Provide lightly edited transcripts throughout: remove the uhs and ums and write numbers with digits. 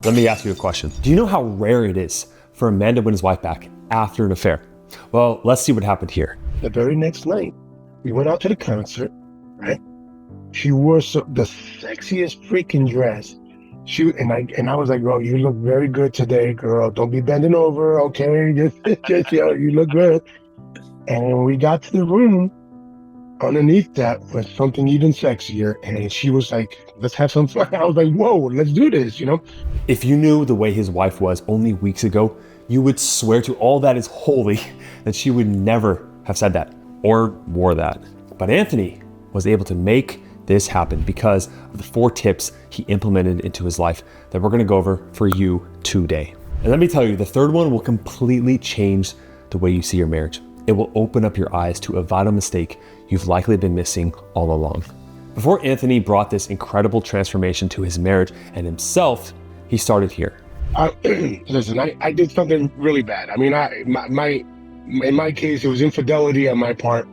Let me ask you a question. Do you know how rare it is for a man to win his wife back after an affair? Well, let's see what happened here. The very next night, we went out to the concert, right? She wore the sexiest freaking dress. I was like, girl, you look very good today, girl. Don't be bending over, okay? Just you look good. And when we got to the room, underneath that was something even sexier. And she was like, let's have some fun. I was like, whoa, let's do this, If you knew the way his wife was only weeks ago, you would swear to all that is holy that she would never have said that or wore that. But Anthony was able to make this happen because of the 4 tips he implemented into his life that we're gonna go over for you today. And let me tell you, the 3rd one will completely change the way you see your marriage. It will open up your eyes to a vital mistake you've likely been missing all along. Before Anthony brought this incredible transformation to his marriage and himself, he started here. Listen, I did something really bad. I mean, in my case, it was infidelity on my part.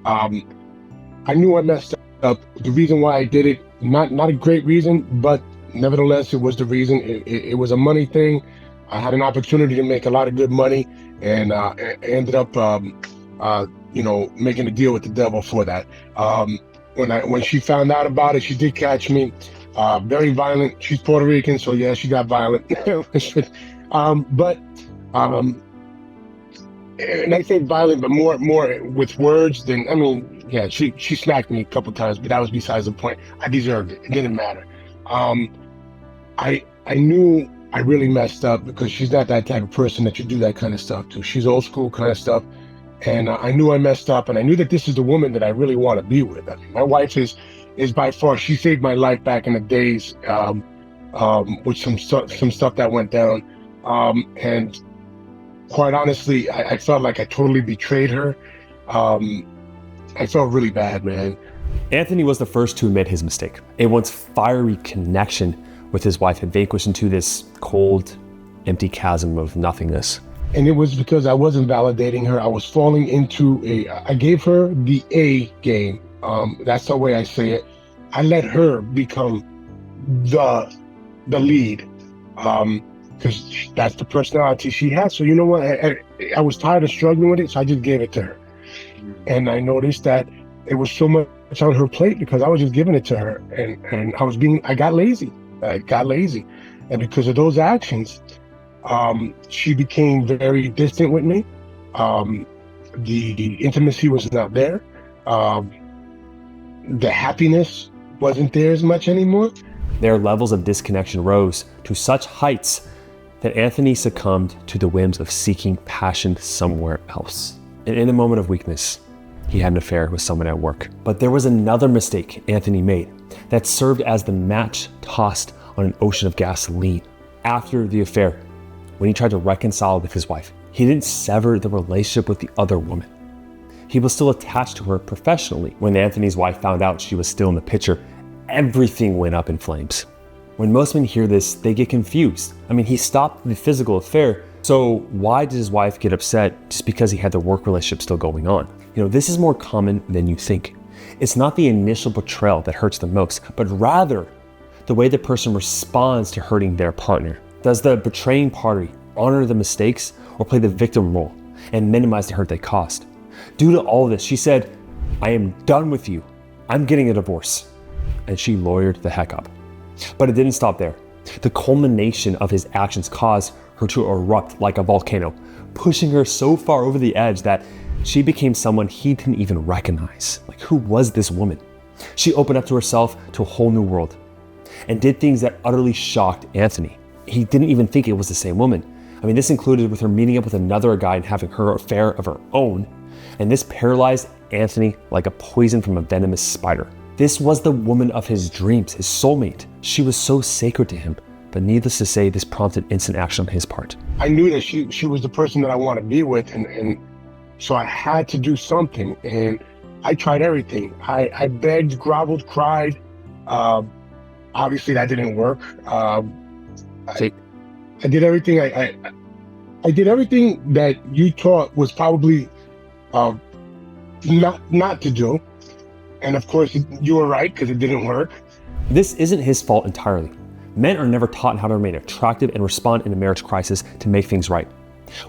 I knew I messed up. The reason why I did it, not a great reason, but nevertheless, it was the reason. It was a money thing. I had an opportunity to make a lot of good money, and ended up, making a deal with the devil for that. When she found out about it, she did catch me. Very violent. She's Puerto Rican, so yeah, she got violent. And I say violent, but more with words than, yeah, she smacked me a couple times, but that was besides the point. I deserved it. It didn't matter. I knew I really messed up because she's not that type of person that you do that kind of stuff to. She's old school kind of stuff. And I knew I messed up, and I knew that this is the woman that I really want to be with. I mean, my wife is by far, she saved my life back in the days, with some stuff that went down. And quite honestly, I felt like I totally betrayed her. I felt really bad, man. Anthony was the first to admit his mistake. A once fiery connection with his wife had vanquished into this cold, empty chasm of nothingness. And it was because I wasn't validating her. I was falling into I gave her the A game. That's the way I say it. I let her become the lead, because that's the personality she has. So you know what? I was tired of struggling with it, so I just gave it to her. And I noticed that it was so much on her plate because I was just giving it to her, and I got lazy. And because of those actions, she became very distant with me. The intimacy was not there. The happiness wasn't there as much anymore. Their levels of disconnection rose to such heights that Anthony succumbed to the whims of seeking passion somewhere else. And in a moment of weakness, he had an affair with someone at work. But there was another mistake Anthony made that served as the match tossed on an ocean of gasoline. After the affair, when he tried to reconcile with his wife, he didn't sever the relationship with the other woman. He was still attached to her professionally. When Anthony's wife found out she was still in the picture, everything went up in flames. When most men hear this, they get confused. He stopped the physical affair, so why did his wife get upset just because he had the work relationship still going on? This is more common than you think. It's not the initial betrayal that hurts the most, but rather the way the person responds to hurting their partner. Does the betraying party honor the mistakes or play the victim role and minimize the hurt they caused? Due to all of this, she said, "I am done with you. I'm getting a divorce." And she lawyered the heck up. But it didn't stop there. The culmination of his actions caused her to erupt like a volcano, pushing her so far over the edge that she became someone he didn't even recognize. Like, who was this woman? She opened up to herself to a whole new world and did things that utterly shocked Anthony. He didn't even think it was the same woman. This included with her meeting up with another guy and having her affair of her own. And this paralyzed Anthony like a poison from a venomous spider. This was the woman of his dreams, his soulmate. She was so sacred to him, but needless to say, this prompted instant action on his part. I knew that she was the person that I want to be with, and so I had to do something, and I tried everything. I begged, groveled, cried. Obviously that didn't work. I did everything. I did everything that you thought was probably not to do. And of course, you were right, because it didn't work. This isn't his fault entirely. Men are never taught how to remain attractive and respond in a marriage crisis to make things right.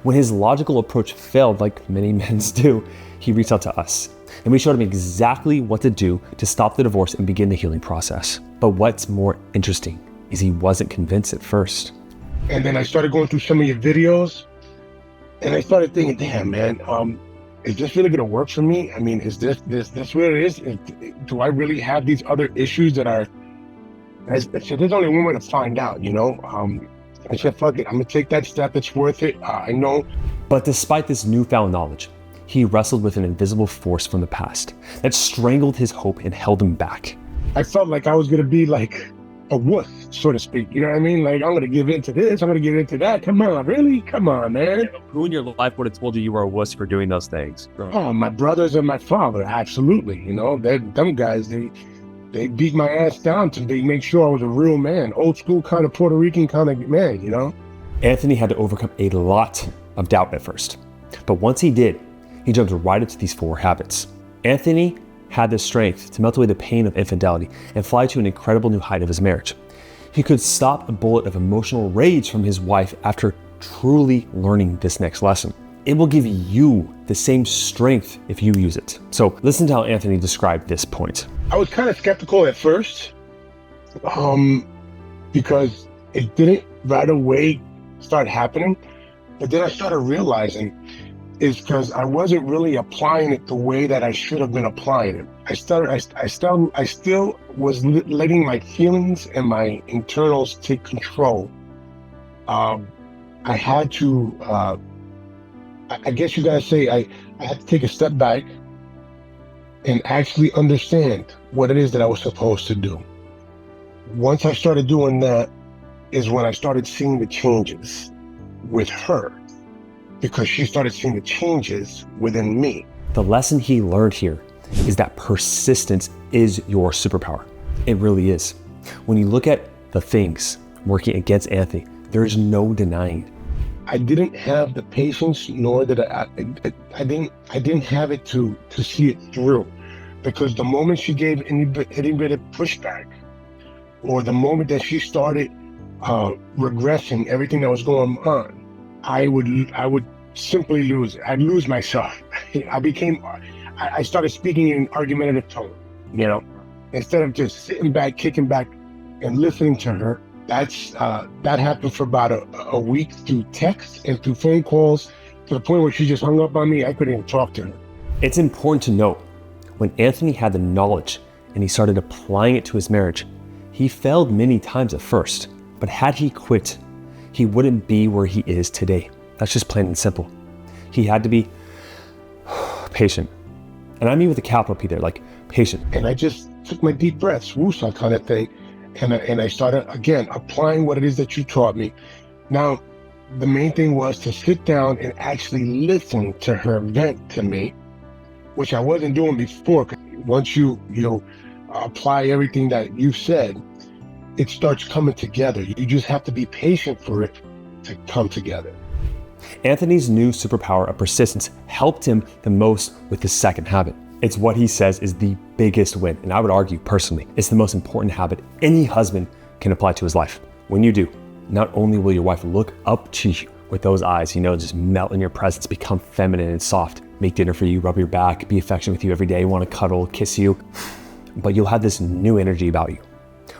When his logical approach failed, like many men's do, he reached out to us. And we showed him exactly what to do to stop the divorce and begin the healing process. But what's more interesting is he wasn't convinced at first. And then I started going through some of your videos, and I started thinking, damn, man, is this really gonna work for me? I mean, is this what it is? Do I really have these other issues that are, I said, there's only one way to find out, you know? I said, fuck it, I'm gonna take that step, it's worth it, I know. But despite this newfound knowledge, he wrestled with an invisible force from the past that strangled his hope and held him back. I felt like I was gonna be like a wuss, so to speak, you know what I mean? Like, I'm gonna give in to this, I'm gonna give in to that, come on, really? Come on, man. Who in your life would have told you were a wuss for doing those things? Oh, my brothers and my father, absolutely, you know, them guys, they beat my ass down to make sure I was a real man, old school kind of Puerto Rican kind of man, you know? Anthony had to overcome a lot of doubt at first, but once he did, he jumped right into these 4 habits. Anthony had the strength to melt away the pain of infidelity and fly to an incredible new height of his marriage. He could stop a bullet of emotional rage from his wife after truly learning this next lesson. It will give you the same strength if you use it. So listen to how Anthony described this point. I was kind of skeptical at first, because it didn't right away start happening. But then I started realizing is because I wasn't really applying it the way that I should have been applying it. I still was letting my feelings and my internals take control. I had to, I guess you gotta say, I had to take a step back and actually understand what it is that I was supposed to do. Once I started doing that is when I started seeing the changes with her, because she started seeing the changes within me. The lesson he learned here is that persistence is your superpower. It really is. When you look at the things working against Anthony, there's no denying it. I didn't have the patience, nor did I didn't have it to see it through, because the moment she gave any bit of pushback, or the moment that she started regressing everything that was going on, I would simply lose it. I'd lose myself. I started speaking in an argumentative tone, you know, instead of just sitting back, kicking back, and listening to her. That happened for about a week through text and through phone calls, to the point where she just hung up on me. I couldn't even talk to her. It's important to note, when Anthony had the knowledge and he started applying it to his marriage, he failed many times at first, but had he quit, he wouldn't be where he is today. That's just plain and simple. He had to be patient. And I mean with a capital P there, like patient. And I just took my deep breaths, woosah kind of thing. And I started, again, applying what it is that you taught me. Now, the main thing was to sit down and actually listen to her vent to me, which I wasn't doing before. Once you apply everything that you said, it starts coming together. You just have to be patient for it to come together. Anthony's new superpower of persistence helped him the most with the second habit. It's what he says is the biggest win. And I would argue personally, it's the most important habit any husband can apply to his life. When you do, not only will your wife look up to you with those eyes, just melt in your presence, become feminine and soft, make dinner for you, rub your back, be affectionate with you every day, want to cuddle, kiss you, but you'll have this new energy about you,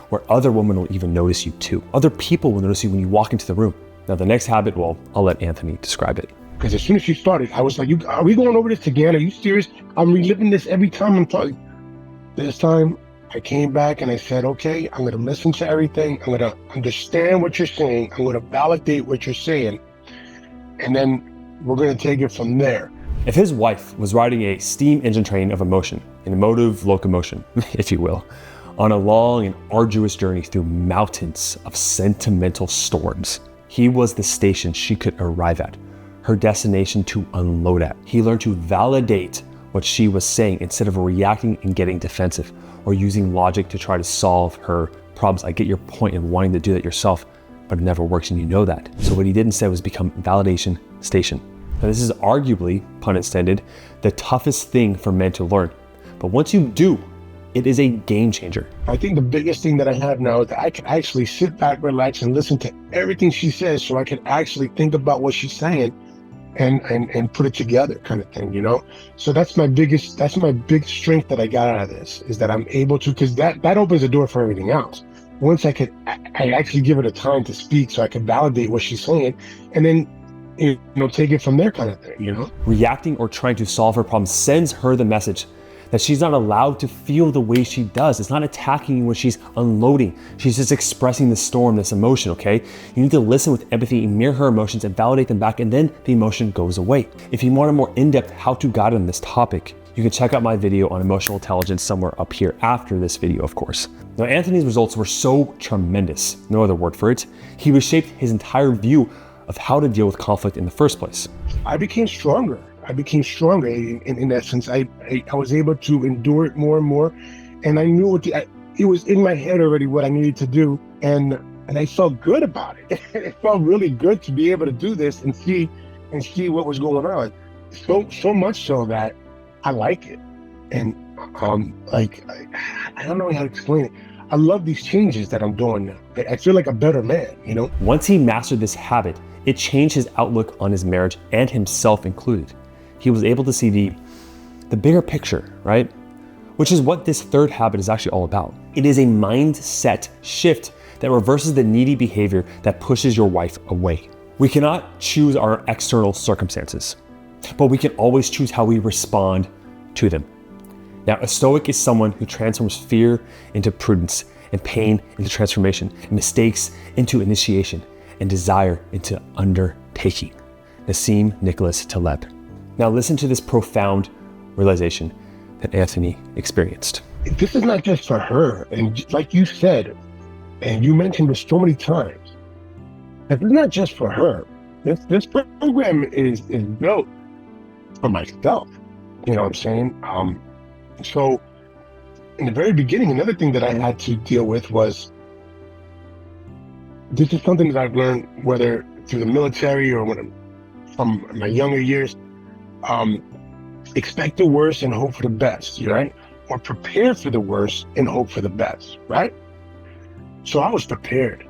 where other women will even notice you too. Other people will notice you when you walk into the room. Now the next habit, well, I'll let Anthony describe it. Because as soon as she started, I was like, are we going over this again? Are you serious? I'm reliving this every time I'm talking. This time, I came back and I said, okay, I'm going to listen to everything. I'm going to understand what you're saying. I'm going to validate what you're saying. And then we're going to take it from there. If his wife was riding a steam engine train of emotion, an emotive locomotion, if you will, on a long and arduous journey through mountains of sentimental storms, he was the station she could arrive at, her destination to unload at. He learned to validate what she was saying instead of reacting and getting defensive or using logic to try to solve her problems. I get your point in wanting to do that yourself, but it never works and you know that. So what he did instead was become validation station. Now this is arguably, pun intended, the toughest thing for men to learn. But once you do, It is a game changer. I think the biggest thing that I have now is that I can actually sit back, relax, and listen to everything she says, so I can actually think about what she's saying and put it together, kind of thing, you know? So that's my big strength that I got out of this, is that I'm able to, because that opens the door for everything else. Once I actually give her the time to speak, so I can validate what she's saying, and then, you know, take it from there, kind of thing, you know? Reacting or trying to solve her problem sends her the message that she's not allowed to feel the way she does. It's not attacking you when she's unloading. She's just expressing the storm, this emotion, okay? You need to listen with empathy and mirror her emotions and validate them back, and then the emotion goes away. If you want a more in-depth how-to guide on this topic, you can check out my video on emotional intelligence somewhere up here after this video, of course. Now, Anthony's results were so tremendous, no other word for it. He reshaped his entire view of how to deal with conflict in the first place. I became stronger. In essence. I was able to endure it more and more, and I knew it was in my head already what I needed to do, and I felt good about it. It felt really good to be able to do this and see what was going on. So much so that I like it, and I don't know how to explain it. I love these changes that I'm doing now. I feel like a better man, you know? Once he mastered this habit, it changed his outlook on his marriage and himself included. He was able to see the bigger picture, right? Which is what this third habit is actually all about. It is a mindset shift that reverses the needy behavior that pushes your wife away. We cannot choose our external circumstances, but we can always choose how we respond to them. Now, a Stoic is someone who transforms fear into prudence, and pain into transformation, and mistakes into initiation, and desire into undertaking. Nassim Nicholas Taleb. Now listen to this profound realization that Anthony experienced. This is not just for her, and like you said, and you mentioned this so many times, this is not just for her. This program is built for myself. You know what I'm saying? So in the very beginning, another thing that I had to deal with was, this is something that I've learned, whether through the military or from my younger years. Expect the worst and hope for the best, right? Or prepare for the worst and hope for the best, right? So I was prepared.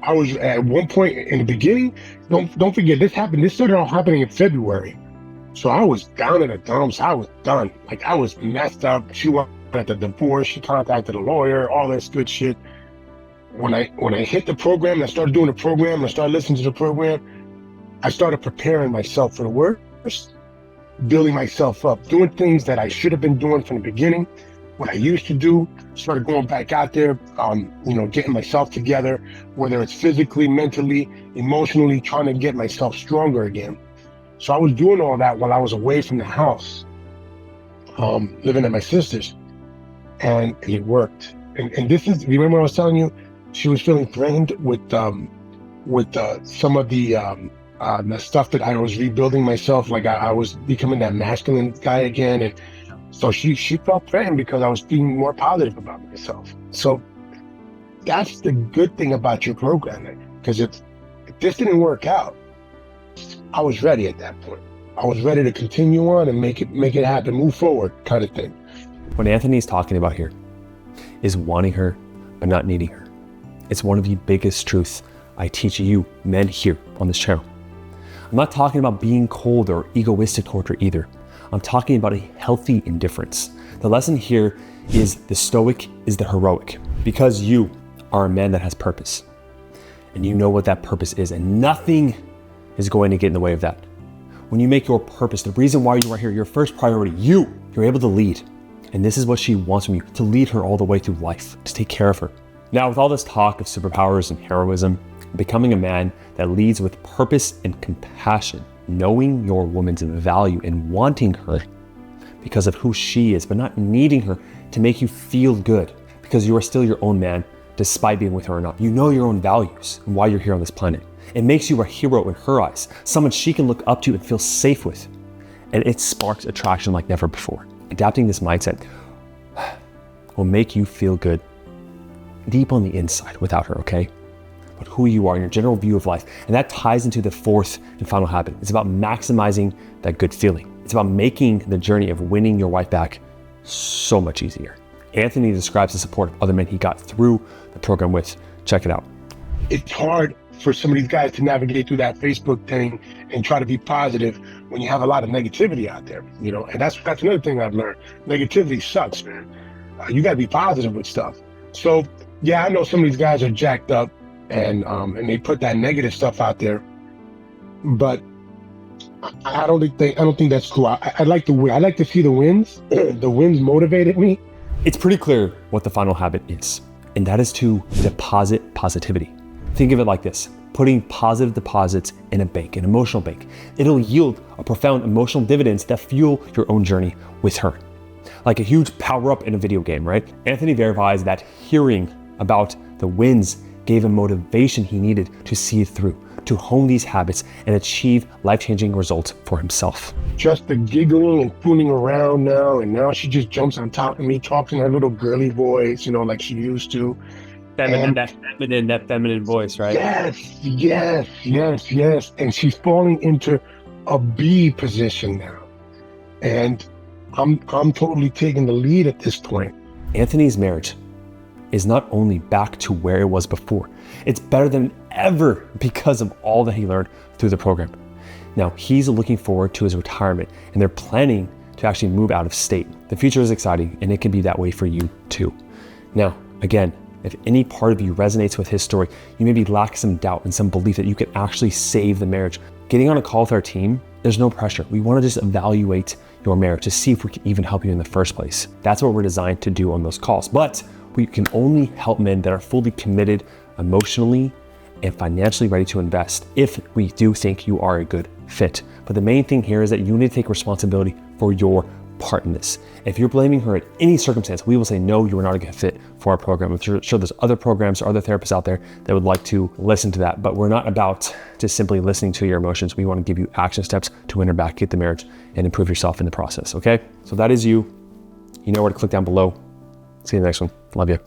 I was at one point in the beginning, don't forget, this started all happening in February. So I was down in the dumps. I was done. Like, I was messed up. She wanted the divorce. She contacted a lawyer, all this good shit. When I hit the program, and I started doing the program, and I started listening to the program, I started preparing myself for the worst, building myself up, doing things that I should have been doing from the beginning, what I used to do, started going back out there, getting myself together, whether it's physically, mentally, emotionally, trying to get myself stronger again. So I was doing all that while I was away from the house, living at my sister's, and it worked. And this is, remember I was telling you, she was feeling threatened with some of the stuff that I was rebuilding myself, like I was becoming that masculine guy again, and so she felt threatened because I was being more positive about myself. So that's the good thing about your programming, because if this didn't work out, I was ready at that point. I was ready to continue on and make it happen, move forward, kind of thing. What Anthony's talking about here is wanting her, but not needing her. It's one of the biggest truths I teach you men here on this channel. I'm not talking about being cold or egoistic toward her either. I'm talking about a healthy indifference. The lesson here is the Stoic is the heroic, because you are a man that has purpose, and you know what that purpose is, and nothing is going to get in the way of that. When you make your purpose, the reason why you are here, your first priority, you're able to lead. And this is what she wants from you, to lead her all the way through life, to take care of her. Now, with all this talk of superpowers and heroism, becoming a man that leads with purpose and compassion, knowing your woman's value and wanting her because of who she is, but not needing her to make you feel good because you are still your own man, despite being with her or not. You know your own values and why you're here on this planet. It makes you a hero in her eyes, someone she can look up to and feel safe with. And it sparks attraction like never before. Adapting this mindset will make you feel good deep on the inside without her, okay? But who you are and your general view of life. And that ties into the fourth and final habit. It's about maximizing that good feeling. It's about making the journey of winning your wife back so much easier. Anthony describes the support of other men he got through the program with. Check it out. It's hard for some of these guys to navigate through that Facebook thing and try to be positive when you have a lot of negativity out there, you know. And that's another thing I've learned. Negativity sucks, man. You got to be positive with stuff. So yeah, I know some of these guys are jacked up and they put that negative stuff out there, but I don't think that's cool. I like to win. I like to see the wins. The wins motivated me. It's pretty clear what the final habit is, and that is to deposit positivity. Think of it like this: putting positive deposits in a bank, an emotional bank. It'll yield a profound emotional dividends that fuel your own journey with her. Like a huge power-up in a video game, right? Anthony verifies that hearing about the wins gave him motivation he needed to see it through, to hone these habits and achieve life-changing results for himself. Just the giggling and fooling around now, and now she just jumps on top of me, talks in her little girly voice, you know, like she used to. That feminine voice, right? Yes. And she's falling into a B position now. And I'm totally taking the lead at this point. Anthony's marriage is not only back to where it was before, it's better than ever because of all that he learned through the program. Now, he's looking forward to his retirement, and they're planning to actually move out of state. The future is exciting, and it can be that way for you too. Now, again, if any part of you resonates with his story, you maybe lack some doubt and some belief that you could actually save the marriage. Getting on a call with our team, there's no pressure. We want to just evaluate your marriage to see if we can even help you in the first place. That's what we're designed to do on those calls. But we can only help men that are fully committed emotionally and financially ready to invest if we do think you are a good fit. But the main thing here is that you need to take responsibility for your part in this. If you're blaming her at any circumstance, we will say, no, you are not a good fit for our program. I'm sure there's other programs or other therapists out there that would like to listen to that, but we're not about just simply listening to your emotions. We want to give you action steps to win her back, get the marriage, and improve yourself in the process, okay? So that is you. You know where to click down below. See you in the next one. Love you.